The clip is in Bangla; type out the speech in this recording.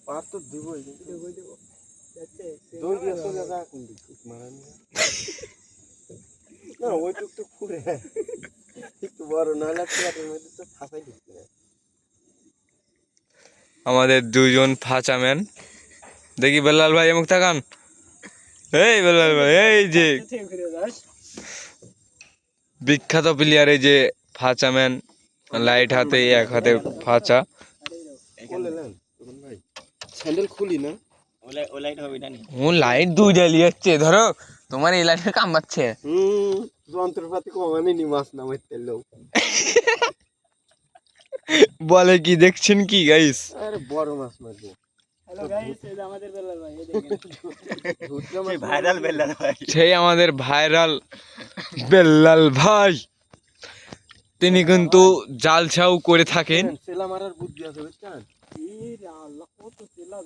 পার তো দিবই দৌড় দিয়ে চলে যা না ওইটুক তো পুরে একটু বড় নাহলে প্লেটের মধ্যে তো ফাঁসাই দিচ্ছে না। আমাদের দুজন ফাঁচাম্যান দেখি বেলাল ভাই মুখ তাকান। এই বেলাল ভাই, এই যে বিখ্যাত প্লেয়ার, এই যে ফাঁচাম্যান, লাইট হাতে এক হাতে ফাঁচা। স্যান্ডেল খুলি না, ও লাইট দুইটা লিয়েছে, ধরো তোমার এই লাইটে কামাচ্ছে। যন্ত্রপাতি কমানি নি মাছ নামাইতে লোক বলে কি দেখছেন কি গাইস? আরে বড় মাছ মারবো। হ্যালো গাইস, এই যে আমাদের বেলাল ভাই, এই দেখেন ভাইরাল বেলাল ভাই, সেই আমাদের ভাইরাল বেলাল ভাই, তিনি কিন্তু জাল ছাউ করে থাকেন। সেলা মারার বুদ্ধি আছে বুঝছেন? এই রে আল্লাহ, কত তেলা